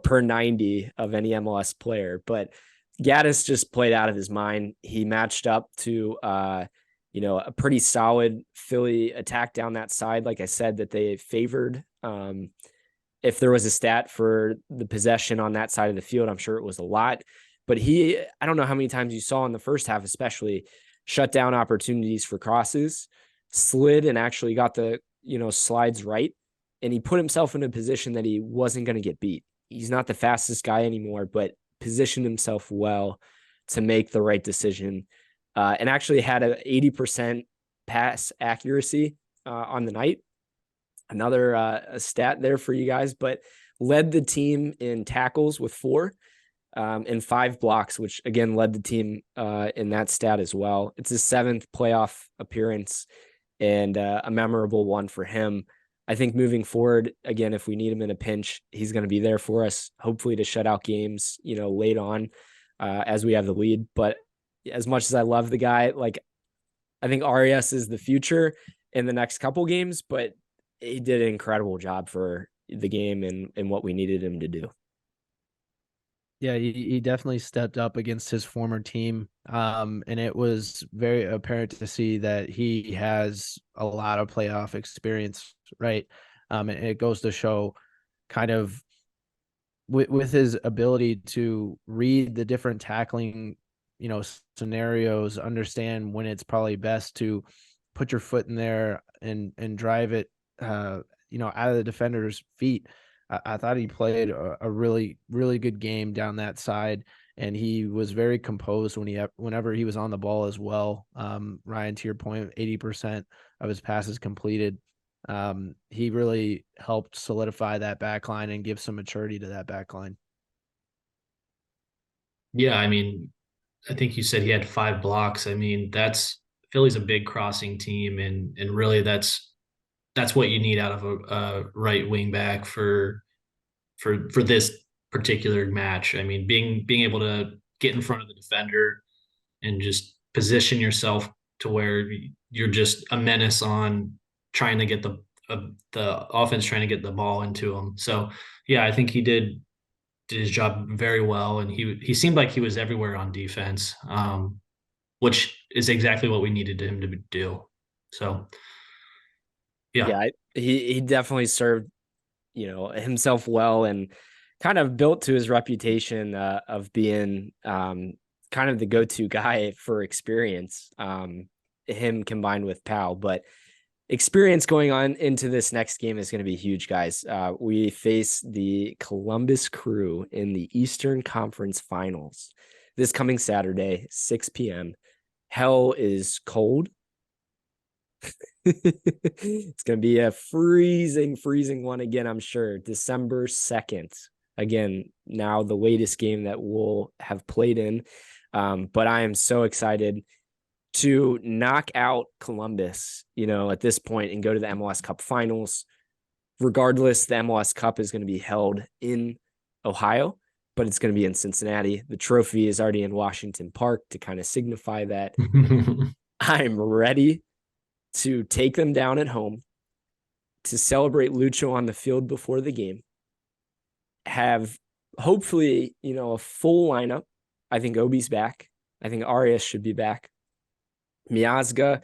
per 90 of any MLS player. But Gaddis just played out of his mind. He matched up to, a pretty solid Philly attack down that side. Like I said, that they favored. If there was a stat for the possession on that side of the field, I'm sure it was a lot. But I don't know how many times you saw in the first half, especially, shut down opportunities for crosses, slid and actually got the, slides right. And he put himself in a position that he wasn't going to get beat. He's not the fastest guy anymore, but positioned himself well to make the right decision, and actually had an 80% pass accuracy on the night. Another a stat there for you guys, but led the team in tackles with 4 and 5 blocks, which again led the team in that stat as well. It's his 7th playoff appearance and a memorable one for him. I think moving forward, again, if we need him in a pinch, he's going to be there for us, hopefully to shut out games, late on as we have the lead. But as much as I love the guy, like, I think Arias is the future in the next couple games, but he did an incredible job for the game and what we needed him to do. Yeah, he definitely stepped up against his former team. And it was very apparent to see that he has a lot of playoff experience, right? And it goes to show kind of with his ability to read the different tackling, scenarios, understand when it's probably best to put your foot in there and drive it, out of the defender's feet. I thought he played a really, really good game down that side, and he was very composed whenever he was on the ball as well. Ryan, to your point, 80% of his passes completed. He really helped solidify that back line and give some maturity to that back line. Yeah, I mean, I think you said he had 5 blocks. I mean, Philly's a big crossing team, and really that's what you need out of a right wing back for this particular match. I mean, being able to get in front of the defender and just position yourself to where you're just a menace on trying to get the offense trying to get the ball into him. So yeah, I think he did his job very well, and he seemed like he was everywhere on defense, which is exactly what we needed him to do. So yeah, he definitely served himself well, and kind of built to his reputation of being kind of the go-to guy for experience. Him combined with Powell, but experience going on into this next game is going to be huge, guys. We face the Columbus Crew in the Eastern Conference Finals this coming Saturday, 6 p.m. Hell is cold. It's going to be a freezing one again, I'm sure. December 2nd. Again, now the latest game that we'll have played in. But I am so excited to knock out Columbus, at this point, and go to the MLS Cup Finals. Regardless, the MLS Cup is going to be held in Ohio, but it's going to be in Cincinnati. The trophy is already in Washington Park to kind of signify that I'm ready to take them down at home, to celebrate Lucho on the field before the game, have hopefully, a full lineup. I think Obi's back. I think Arias should be back. Miazga,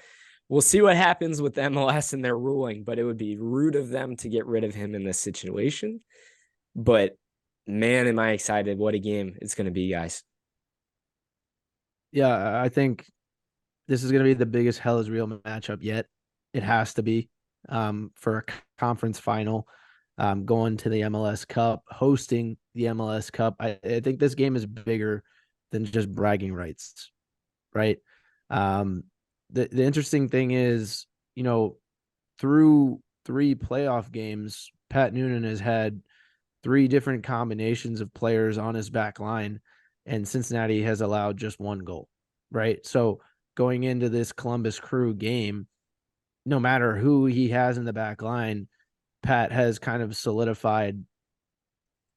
we'll see what happens with the MLS and their ruling, but it would be rude of them to get rid of him in this situation. But man, am I excited. What a game it's going to be, guys. Yeah, I think this is going to be the biggest hell is real matchup yet. It has to be for a conference final, going to the MLS Cup, hosting the MLS Cup. I think this game is bigger than just bragging rights, right? The interesting thing is, through 3 playoff games, Pat Noonan has had 3 different combinations of players on his back line, and Cincinnati has allowed just 1 goal, right? So going into this Columbus Crew game, no matter who he has in the back line, Pat has kind of solidified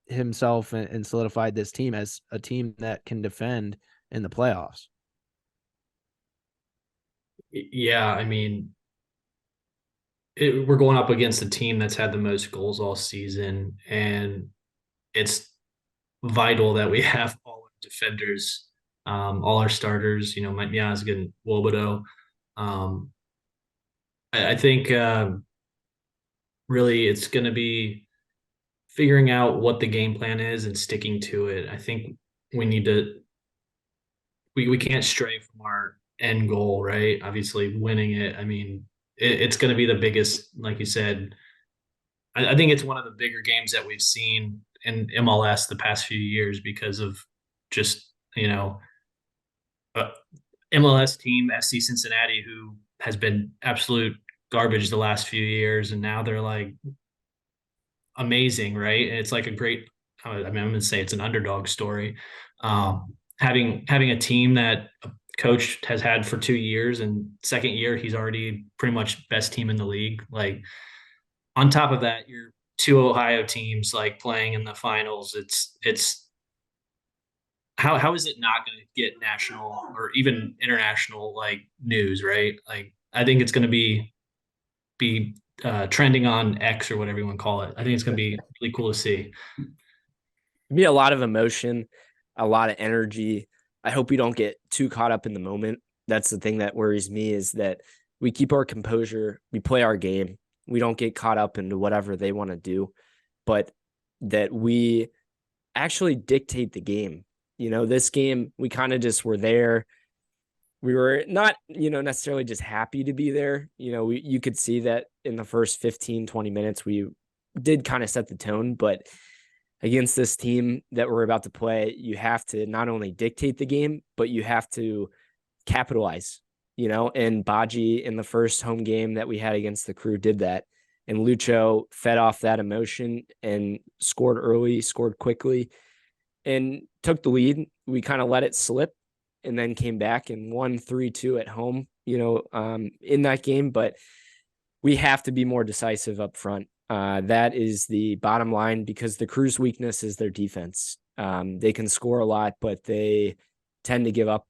himself and solidified this team as a team that can defend in the playoffs. yeah. I mean, we're going up against a team that's had the most goals all season, and it's vital that we have all our defenders, all our starters. Mike Miazga and Wobodo. I think really it's going to be figuring out what the game plan is and sticking to it. I think we need to we can't stray from our end goal, right? Obviously, winning it. I mean, it's going to be the biggest, like you said. I think it's one of the bigger games that we've seen in MLS the past few years because of just MLS team FC Cincinnati, who has been absolute garbage the last few years, and now they're like amazing, right? And it's like a great. I mean, I'm going to say it's an underdog story. Having a team that a coach has had for 2 years, and second year he's already pretty much best team in the league. Like on top of that, you're 2 Ohio teams like playing in the finals. It's how is it not going to get national or even international like news, right? Like I think it's going to be trending on X or whatever you want to call it. I think it's going to be really cool to see. Be a lot of emotion, a lot of energy. I hope we don't get too caught up in the moment. That's the thing that worries me, is that we keep our composure, we play our game, we don't get caught up into whatever they want to do, but that we actually dictate the game. This game, we kind of just were there. We were not, necessarily just happy to be there. You could see that in the first 15, 20 minutes, we did kind of set the tone, but against this team that we're about to play, you have to not only dictate the game, but you have to capitalize, and Baji in the first home game that we had against the Crew did that. And Lucho fed off that emotion and scored early, scored quickly, and took the lead. We kind of let it slip and then came back and won 3-2 at home, in that game. But we have to be more decisive up front. That is the bottom line, because the Crew's weakness is their defense. They can score a lot, but they tend to give up,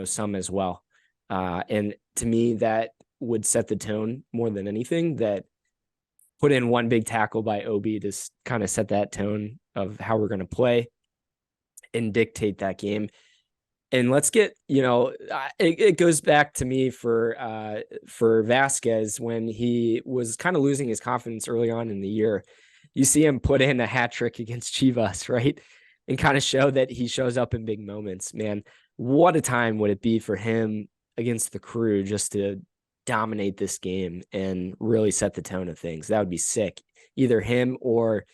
some as well. And to me, that would set the tone more than anything. That put in one big tackle by Obi to kind of set that tone of how we're going to play and dictate that game. And let's get, it goes back to me for Vasquez when he was kind of losing his confidence early on in the year. You see him put in a hat trick against Chivas, right? And kind of show that he shows up in big moments. Man, what a time would it be for him against the Crew just to dominate this game and really set the tone of things. That would be sick. Either him or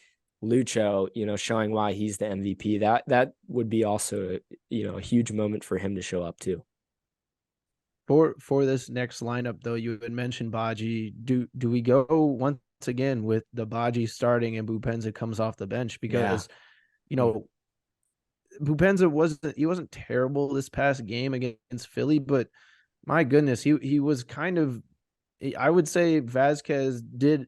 Lucho, showing why he's the MVP. That would be also, a huge moment for him to show up too. For this next lineup, though, you had mentioned Baji. Do we go once again with the Baji starting and Bupenza comes off the bench? Because Bupenza wasn't terrible this past game against Philly, but my goodness, he was kind of, I would say Vasquez did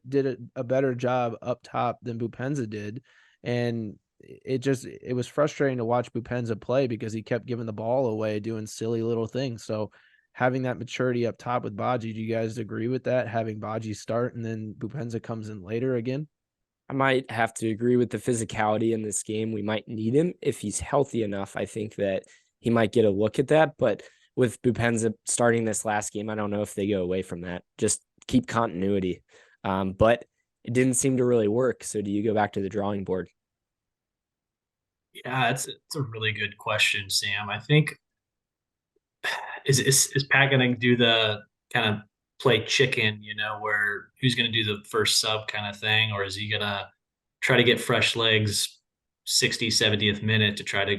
a better job up top than Bupenza did. And it was frustrating to watch Bupenza play because he kept giving the ball away, doing silly little things. So having that maturity up top with Baji, do you guys agree with that? Having Baji start and then Bupenza comes in later again? I might have to agree with the physicality in this game. We might need him if he's healthy enough. I think that he might get a look at that, but with Bupenza starting this last game, I don't know if they go away from that. Just keep continuity. But it didn't seem to really work. So do you go back to the drawing board? Yeah, it's a really good question, Sam. I think is Pat going to do the kind of play chicken, where who's going to do the first sub kind of thing, or is he going to try to get fresh legs 60, 70th minute to try to,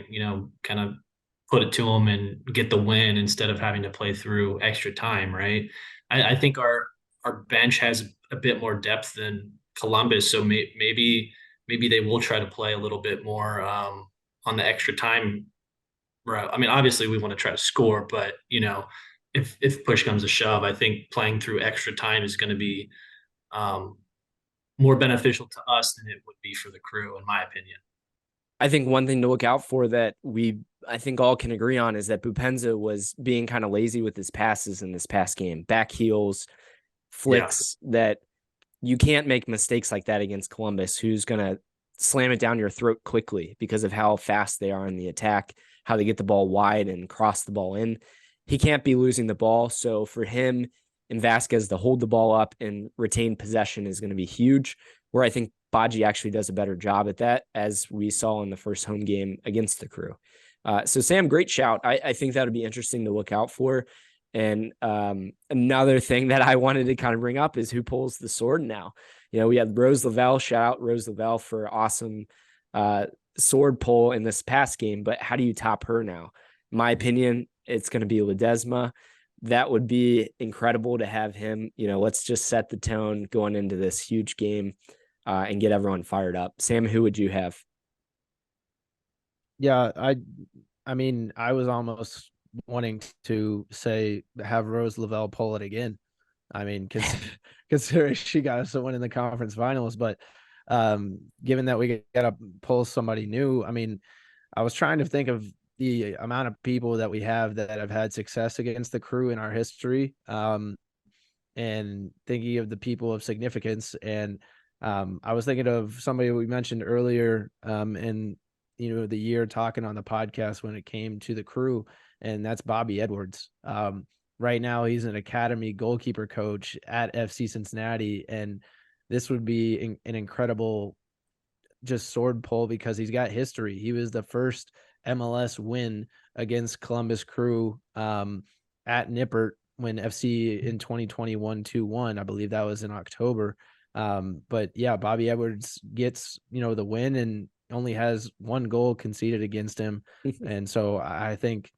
kind of put it to them and get the win instead of having to play through extra time, right? I think our bench has a bit more depth than Columbus, so maybe they will try to play a little bit more on the extra time route. I mean, obviously we want to try to score, but if push comes to shove, I think playing through extra time is going to be more beneficial to us than it would be for the Crew, in my opinion. I think one thing to look out for that I think all can agree on is that Bupenza was being kind of lazy with his passes in this past game. Back heels, flicks, that you can't make mistakes like that against Columbus, who's going to slam it down your throat quickly because of how fast they are in the attack, how they get the ball wide and cross the ball in. He can't be losing the ball. So for him and Vasquez to hold the ball up and retain possession is going to be huge, where I think Baji actually does a better job at that, as we saw in the first home game against the Crew. So Sam, great shout. I think that would be interesting to look out for. And another thing that I wanted to kind of bring up is who pulls the sword now. We had Rose Lavelle, shout out Rose Lavelle for awesome sword pull in this past game, but how do you top her now? In my opinion, it's going to be Ledesma. That would be incredible to have him. Let's just set the tone going into this huge game and get everyone fired up. Sam, who would you have? Yeah, I mean, I was almost wanting to say have Rose Lavelle pull it again. I mean, considering she got us a win in the conference finals, but given that we got to pull somebody new, I mean, I was trying to think of the amount of people that we have that have had success against the Crew in our history, and thinking of the people of significance. And I was thinking of somebody we mentioned earlier in the year talking on the podcast when it came to the Crew, and that's Bobby Edwards. Right now, he's an academy goalkeeper coach at FC Cincinnati, and this would be an incredible just sword pull because he's got history. He was the first MLS win against Columbus Crew at Nippert when FC in 2021 2-1. I believe that was in October. But yeah, Bobby Edwards gets the win and only has one goal conceded against him, and so I think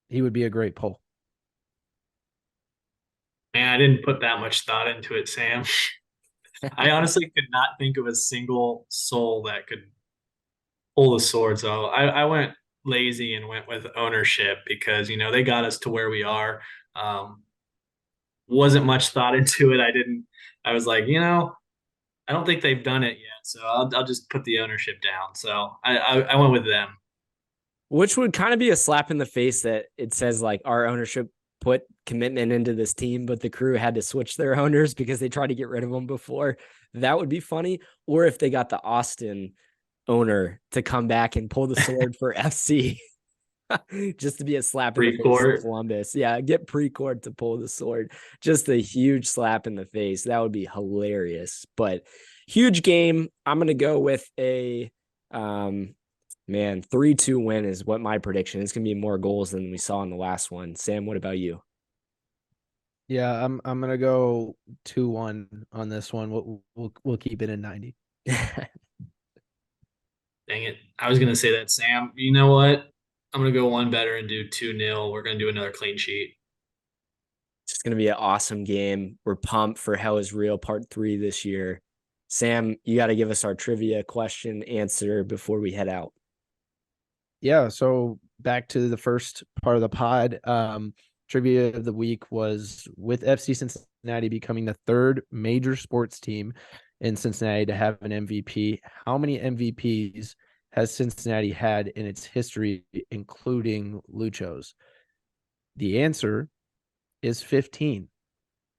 he would be a great pull. Man, I didn't put that much thought into it, Sam. I honestly could not think of a single soul that could pull the sword. So I went lazy and went with ownership because, they got us to where we are. Wasn't much thought into it. I was like, I don't think they've done it yet, so I'll just put the ownership down. So I went with them. Which would kind of be a slap in the face that it says like our ownership put commitment into this team, but the crew had to switch their owners because they tried to get rid of them before. That would be funny. Or if they got the Austin owner to come back and pull the sword for FC. Just to be a slap in the face to Columbus. Yeah, get Precourt to pull the sword. Just a huge slap in the face. That would be hilarious. But huge game. I'm gonna go with a 3-2 win is what my prediction. It's gonna be more goals than we saw in the last one. Sam, what about you? Yeah, I'm gonna go 2-1 on this one. We'll keep it in 90. Dang it. I was gonna say that, Sam. You know what? I'm going to go one better and do 2-0. We're going to do another clean sheet. It's going to be an awesome game. We're pumped for Hell is Real Part 3 this year. Sam, you got to give us our trivia question answer before we head out. Yeah, so back to the first part of the pod. Trivia of the week was with FC Cincinnati becoming the third major sports team in Cincinnati to have an MVP. How many MVPs has Cincinnati had in its history, including Lucho's? The answer is 15.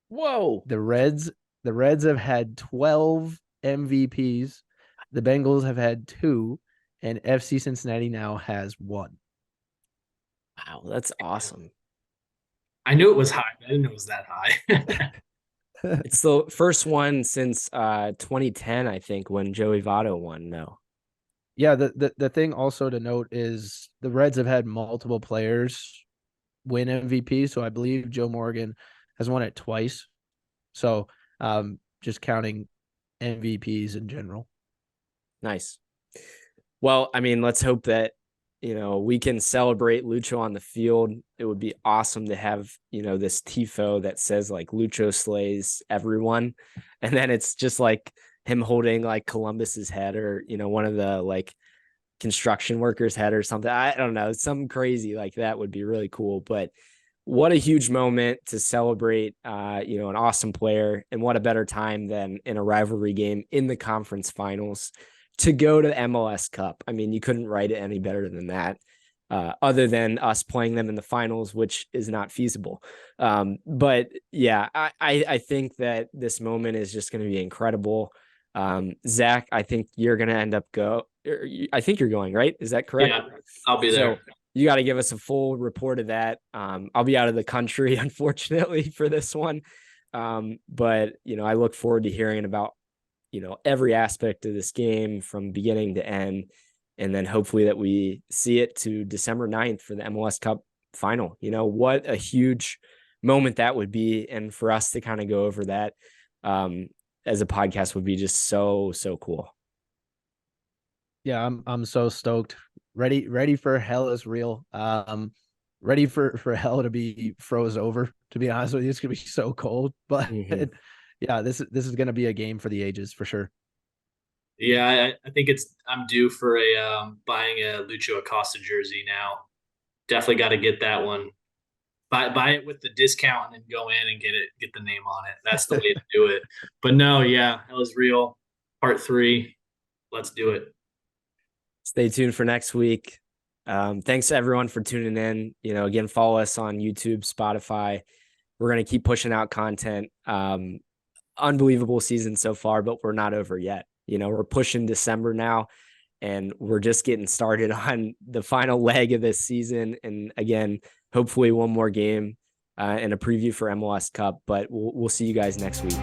Whoa. The Reds have had 12 MVPs. The Bengals have had 2, and FC Cincinnati now has 1. Wow, that's awesome. I knew it was high, but I didn't know it was that high. It's the first one since 2010, I think, when Joey Votto won. No. Yeah, the thing also to note is the Reds have had multiple players win MVP. So I believe Joe Morgan has won it twice. So just counting MVPs in general. Nice. Well, I mean, let's hope that, we can celebrate Lucho on the field. It would be awesome to have, this tifo that says like Lucho slays everyone. And then it's just like him holding like Columbus's head or, one of the like construction workers' head or something. I don't know. Something crazy like that would be really cool. But what a huge moment to celebrate, an awesome player. And what a better time than in a rivalry game in the conference finals to go to MLS Cup. I mean, you couldn't write it any better than that. Other than us playing them in the finals, which is not feasible. But yeah, I think that this moment is just going to be incredible. Zach, I think you're going to end up I think you're going, right? Is that correct? Yeah, I'll be there. So you got to give us a full report of that. I'll be out of the country, unfortunately, for this one. But, I look forward to hearing about, every aspect of this game from beginning to end. And then hopefully that we see it to December 9th for the MLS Cup final. What a huge moment that would be. And for us to kind of go over that as a podcast would be just so, so cool. Yeah, I'm so stoked. Ready for Hell is Real. Ready for hell to be froze over, to be honest with you. It's gonna be so cold. But yeah, this is gonna be a game for the ages for sure. Yeah, I think I'm due for buying a Lucho Acosta jersey now. Definitely got to get that one. Buy it with the discount and then go in and get the name on it. That's the way to do it. But no, yeah, Hell is Real, Part 3. Let's do it. Stay tuned for next week. Thanks everyone for tuning in. Again, follow us on YouTube, Spotify. We're going to keep pushing out content. Unbelievable season so far, but we're not over yet. We're pushing December now, and we're just getting started on the final leg of this season. And again, hopefully one more game and a preview for MLS Cup, but we'll see you guys next week.